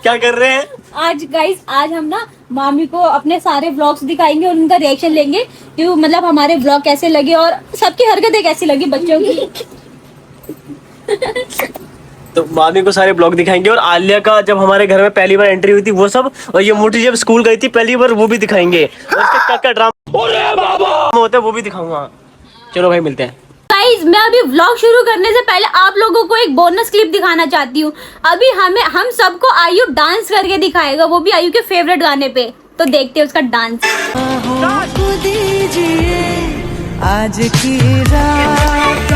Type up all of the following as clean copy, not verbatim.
क्या कर रहे हैं आज गाइस, आज हम ना मामी को अपने सारे व्लॉग्स दिखाएंगे और उनका रिएक्शन लेंगे कि मतलब हमारे व्लॉग कैसे लगे और सबकी हरकतें कैसी लगी बच्चों की। तो मामी को सारे ब्लॉग दिखाएंगे और आलिया का जब हमारे घर में पहली बार एंट्री हुई थी वो सब, और ये मोटी जब स्कूल गई थी पहली बार वो भी दिखाएंगे, और उसका क्या ड्रामा होता है वो भी दिखाऊंगा। चलो भाई मिलते हैं। गाइस, मैं अभी व्लॉग शुरू करने से पहले आप लोगों को एक बोनस क्लिप दिखाना चाहती हूँ। अभी हम सबको आयु डांस करके दिखाएगा, वो भी आयु के फेवरेट गाने पे। तो देखते हैं उसका डांस। आज की रात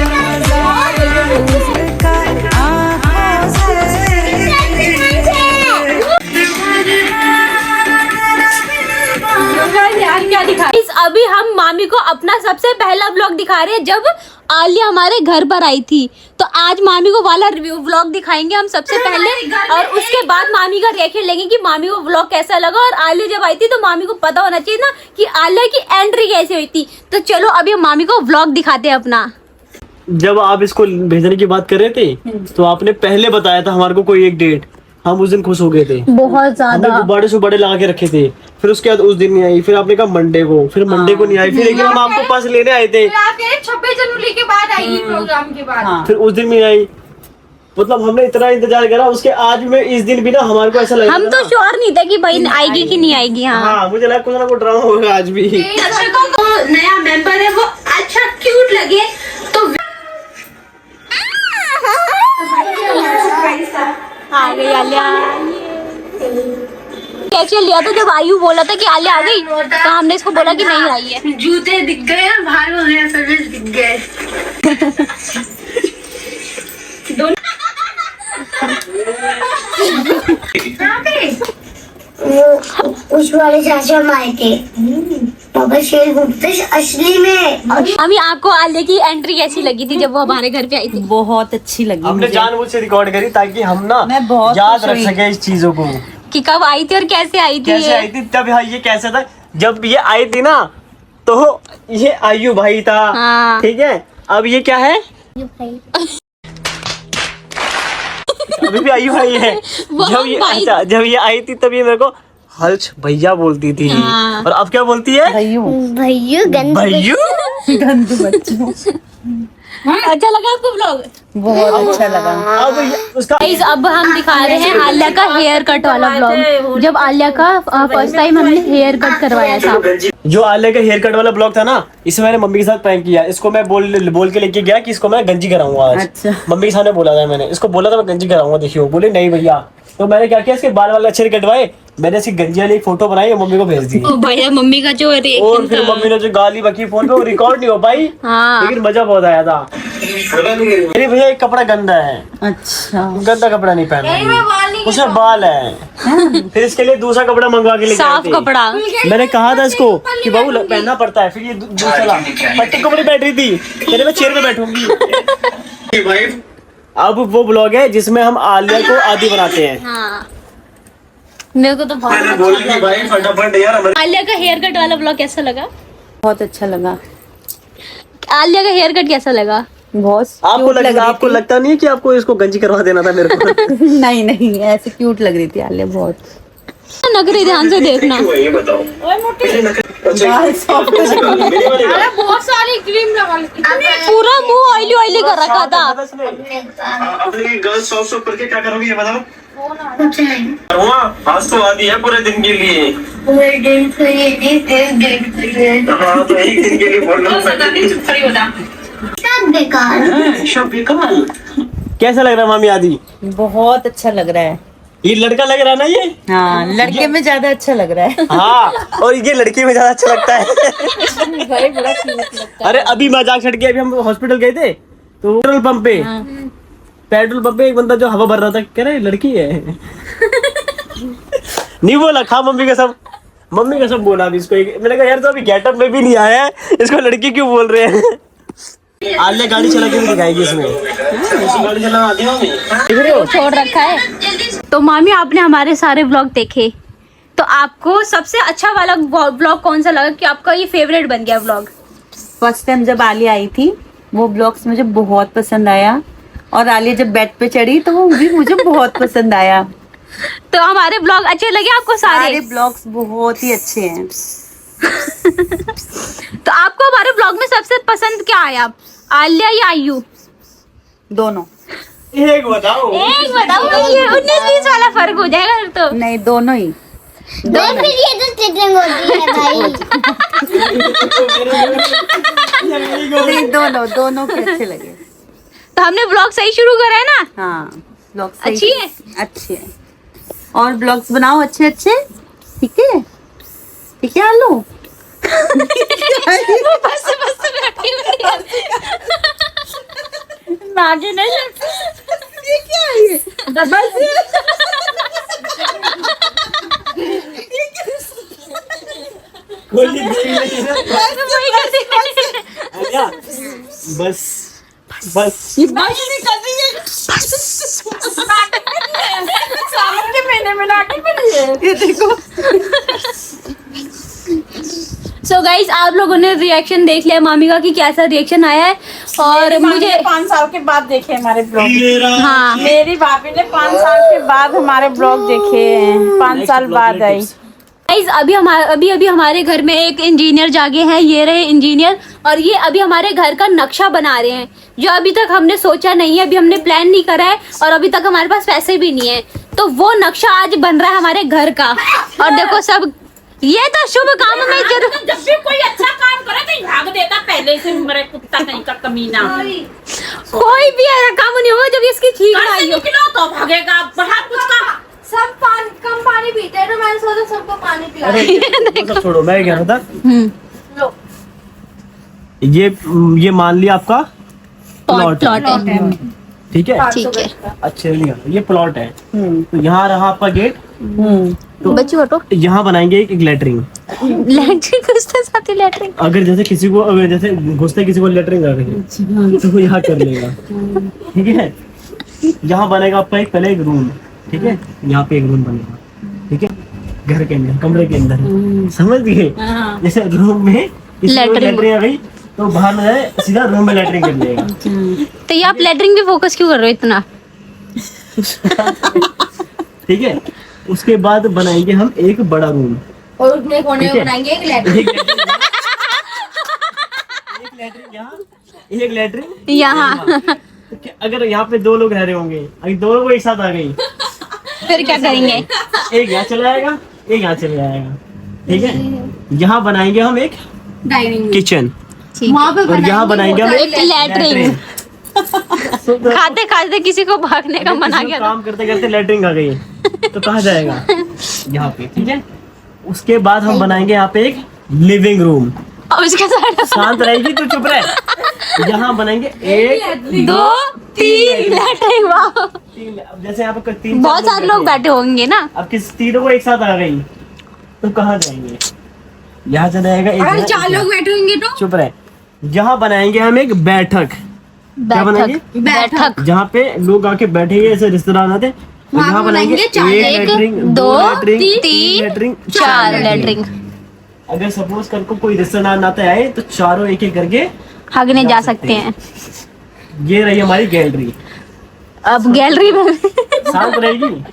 अभी हम मामी को अपना सबसे पहला व्लॉग दिखा रहे हैं जब आलिया हमारे घर पर आई थी। तो आज मामी को वाला रिव्यू व्लॉग दिखाएंगे हम सबसे पहले, और उसके बाद मामी का रिएक्शन लेंगे कि मामी को व्लॉग कैसा लगा। और आलिया जब आई थी तो मामी को पता होना चाहिए ना कि आलिया की एंट्री कैसे हुई थी। तो चलो अभी हम मामी को व्लॉग दिखाते हैं अपना। जब आप इसको भेजने की बात कर रहे थे तो आपने पहले बताया था हमारे को कोई एक डेट, हम उस दिन खुश हो गए थे बहुत ज्यादा। बड़े से बड़े लगा के रखे थे, फिर उसके बाद उस दिन नहीं आई, फिर आपने कहा मंडे को, फिर मंडे को नहीं आई, फिर लेकिन हम आपको पास लेने आए थे, 26 जनवरी के बाद आएगी प्रोग्राम के बाद। फिर उस दिन भी नहीं आई। मतलब हमने इतना इंतजार करा, उसके आज में इस दिन भी ना हमारे को ऐसा लगा हम तो श्योर नहीं थे कि भाई आएगी कि नहीं आएगी। हाँ मुझे लगा कुछ ना कुछ ड्रामा होगा आज भी। नया मेंबर है वो अच्छा क्यूट लगे तो आ गई आलिया। कैसे लिया था जब आयु बोला था कि आलिया आ गई तो हमने इसको बोला कि नहीं आई है। जूते दिख गए और भाई हो गया, सर्विस दिख गए। उस वाले चाचा हम आए थे, पापा शेर घूमते असली में। अभी आपको आलिया की एंट्री कैसी लगी थी जब वो हमारे घर पे आई थी? बहुत अच्छी लगी हमने मुझे। जानबूझ से रिकॉर्ड करी ताकि हम ना मैं बहुत याद खुश रख हुई। सके इस चीजों को, कि कब आई थी और कैसे आई थी। कैसे आई थी तब। हाँ ये कैसा था जब ये आई थी ना, तो ये आयु भाई था। हाँ। ठीक है, अब ये क्या है, अभी भी आयु भाई है। वो जब ये भाई- अच्छा जब ये आई थी तब ये मेरे को हर्ष भैया बोलती थी। हाँ। और अब क्या बोलती है, भैया गंद भैयू। गंदू बच्चों। अच्छा लगा आपको व्लॉग? बहुत अच्छा लगा। अब उसका गाइस, अब हम दिखा रहे हैं आलिया का हेयर कट वाला व्लॉग। जब आलिया का फर्स्ट टाइम हमने हेयर कट करवाया था। जो आलिया का हेयर कट वाला ब्लॉग था ना, इसे मैंने मम्मी के साथ प्रैंक किया। इसको मैं बोल के लेके गया कि इसको मैं गंजी कराऊंगा आज। अच्छा। मम्मी के सामने बोला था मैंने, इसको बोला था मैं गंजी कराऊंगा, देखियो। बोले नहीं भैया। तो मैंने क्या किया, इसके बाल वाले अच्छे से कटवाए, मैंने इसकी गंजी वाली फोटो बनाई और मम्मी को भेज दी। ओ भैया, मम्मी का जो और रिएक्शन फिर था। मम्मी ने जो गाली बकी फोन पे, वो रिकॉर्ड नहीं हो पाई। हाँ। लेकिन मजा बहुत आया था। अरे भैया एक कपड़ा गंदा है, अच्छा। गंदा कपड़ा नहीं पहना, उसमें बाल है। फिर इसके लिए दूसरा कपड़ा मंगवा के लेके आए साफ थे। कपड़ा। मैंने कहा था इसको कि बहू पहनना पड़ता है। फिर ये दूसरा पट्टी को बैठ रही थी, तेरे मैं चेयर पे बैठूंगी। अब वो ब्लॉग है जिसमें हम आलिया को आदि बनाते हैं। हाँ, मेरे को तो बहुत अच्छा लगा। फटाफट यार। आलिया का हेयर कट वाला व्लॉग कैसा लगा? बहुत अच्छा लगा। आलिया का हेयर कट कैसा लगा? बहुत आपको cute लग लगता रही आपको थी। लगता नहीं है कि आपको इसको गंजी करवा देना था मेरे को? नहीं नहीं, ऐसे क्यूट लग रही थी आलिया बहुत। नखरे ध्यान से देखना। बाल soft लग रहे थे। अरे बहुत सारी क्रीम लगा ली। पूरा मुंह ऑयली ऑयली कर रखा था। अपनी गर्ल्स सॉफ्ट करके क्या करोगे ये बताओ? कुछ नहीं, आज तो आदि है पूरे दिन के लिए। पूरे दिन के लिए नहीं, एक दिन के लिए। हाँ तो एक दिन के लिए बोल रहा सब बेकार। कैसा लग रहा है मामी आदि? बहुत अच्छा लग रहा है। ये लड़का लग रहा है ना ये? हाँ, लड़के में ज्यादा अच्छा लग रहा है। हाँ, और ये लड़की में ज्यादा अच्छा लगता है। भाई बड़ा क्यूट लगता अरे अभी मजाक छट गया, अभी हम हॉस्पिटल गए थे तो पेट्रोल पंप पे पेट्रोल पंप पे एक बंदा जो हवा भर रहा था कह रहा है लड़की है। नहीं बोला, खा मम्मी का सब बोला अभी इसको। मैंने कहा यार तो अभी गेटअप में भी नहीं आया है, इसको लड़की क्यों बोल रहे हैं? आलिया गाड़ी चला के भी दिखाएगी इसमें। इसको गाड़ी चलाना आती है मम्मी? देख रहे हो? छोड़ रखा है। तो मामी, आपने हमारे सारे व्लॉग देखे, तो आपको सबसे अच्छा वाला व्लॉग कौन सा लगा कि आपका ये फेवरेट बन गया व्लॉग? फर्स्ट टाइम जब आलिया आई थी वो ब्लॉग्स मुझे बहुत पसंद आया। और आलिया जब बेड पे चढ़ी तो वो भी मुझे बहुत पसंद आया। तो हमारे ब्लॉग अच्छे लगे आपको सारे सारे? ब्लॉग्स बहुत ही अच्छे हैं। तो आपको हमारे ब्लॉग में सबसे पसंद क्या आया, आलिया या आयु? दोनों। एक बताओ। एक बताओ, ये 19-20 वाला फर्क हो जाएगा फिर तो। नहीं, दोनों ही। फिर ये तो चिटिंग होती है भाई। नहीं, दोनों के अच्छे लगे। तो हमने ब्लॉग सही शुरू करा है ना? हाँ, ब्लॉग अच्छी है? अच्छे है। और ब्लॉग्स बनाओ अच्छे अच्छे, ठीक है? ठीक है आलू। वो बस बैठी हुई है। नागिन है ये क्या है ये? कोई देख नहीं ना। वही करती है। आलिया, बस बस ये बात नहीं कर रही है। सामने के महीने में नागिन बनी है। ये देखो। सो गाइज, आप लोगों ने रिएक्शन देख लिया मामी का कि कैसा रिएक्शन आया है। और मुझे 5 साल के बाद देखे हमारे ब्लॉग। हाँ, मेरी भाभी ने 5 साल के बाद हमारे ब्लॉग देखे हैं। 5 साल बाद आई। गाइज अभी हमारे घर में एक इंजीनियर जागे हैं, ये रहे इंजीनियर। और ये अभी हमारे घर का नक्शा बना रहे हैं, जो अभी तक हमने सोचा नहीं है, अभी हमने प्लान नहीं करा है और अभी तक हमारे पास पैसे भी नहीं है। तो वो नक्शा आज बन रहा है हमारे घर का। और देखो सब, ये तो शुभ काम में जरूर। जब भी कोई अच्छा काम करे तो भाग देता पहले से, मेरे कुत्ता कहीं का कमीना। कोई भी ऐसा काम नहीं होगा जब इसकी ठीक घर ना से आई हो। निकलो तो भागेगा, बाहर कुछ का। सब कम पानी पीते हैं, तो मैंने सोचा सबको पानी पिला। अरे वो सब छोड़ो, मैं कह रहा था लो, ये मान लिया आपका प्लॉट है। ठीक है। ठीक है, अच्छे ये प्लॉट है। तो यहाँ रहा आपका गेट। तो बच्ची बटो यहाँ बनाएंगे एक लैटरिन। लैट्रिन घुसते साथ ही लैट्रिन। अगर जैसे किसी को, अगर जैसे घुसते किसी को लैटरिन आ गई तो वो यहाँ कर लेगा। ठीक है। यहाँ बनेगा आपका एक पहले एक रूम। ठीक है, यहाँ पे एक रूम बनेगा। ठीक है, घर के अंदर, कमरे के अंदर, समझ गए? जैसे रूम में किसी को लैटरिन आ गई तो बाहर न जाए, सीधा रूम में लैटरिन कर लेगा। तो ये आप लैट्रिन पे फोकस क्यों कर रहे हो इतना? ठीक है। उसके बाद बनाएंगे हम एक बड़ा रूम। और उतने कोने ठीक में है। बनाएंगे एक लैट्रिन। एक लैटरिन यहाँ अगर यहाँ पे 2 लोग रह रहे होंगे, अगर 2 लोग एक साथ आ गई, फिर क्या करेंगे? एक यहाँ चला जाएगा, एक यहाँ चला जाएगा। ठीक है। यहाँ बनाएंगे हम एक डाइनिंग किचन वहाँ पे और यहाँ बनाएंगे हम एक लैट्रिन। खाते खाते किसी को भागने का मन आ गया था। काम करते करते लैटरिन आ गई तो कहाँ जाएगा? यहाँ पे। ठीक है। उसके बाद हम बनाएंगे यहाँ पे एक लिविंग रूम। और उसके साथ शांत रहेगी तो चुप रहे। यहाँ बनाएंगे 1 2 3 लैट्रिन। वाह, 3। अब जैसे यहाँ पे 3 बहुत सारे लोग बैठे होंगे ना। अब किस तीनों को एक साथ आ गई तो कहाँ जाएंगे? यहाँ चला जाएगा एक। अगर 4 लोग बैठे होंगे तो चुप रहे। यहाँ बनाएंगे हम एक बैठक। क्या बनाएंगे? बैठक। जहाँ पे लोग आके बैठेंगे, ऐसे रिश्तेदार आते। यहाँ बनाएंगे एक लैटरिन, 2 लैटरिन, 3 लैटरिन, 4 लैट्रिन। अगर सपोज कल को कोई रिश्तेदार नाते आए तो चारों एक एक करके भागने जा सकते हैं। ये रही हमारी गैलरी। अब गैलरी में शांत रहेगी।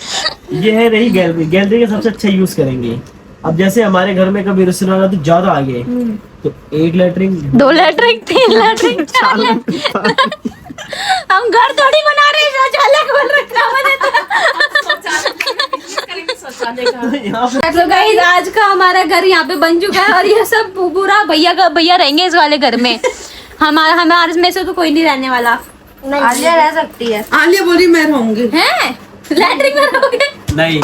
ये है रही गैलरी। गैलरी का सबसे अच्छा यूज करेंगे। अब जैसे हमारे घर में कभी रिश्तेदार आते ज्यादा आ गए तो 1 लैटरिन, 2 लैट्रिन, 3 लैट्रिन, 4 लैट्रिन। हम घर थोड़ी बना रहे हैं, शौचालय खोल रखा यहाँ पे तो गाइस आज का हमारा घर यहाँ पे बन चुका है और ये सब पूरा भैया रहेंगे इस वाले घर में। हमारे में से तो कोई नहीं रहने वाला। आलिया रह सकती है। आलिया बोली मैं रहूंगी। हैं? लैट्रिन में रहोगे? नहीं,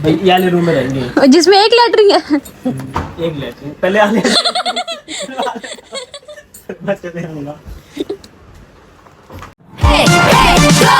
ये वाले रूम में रहेंगे। जिसमें एक लैट्रिन है। एक लैटरिन पहले आने बच्चे देखूंगा। Hey, hey, go!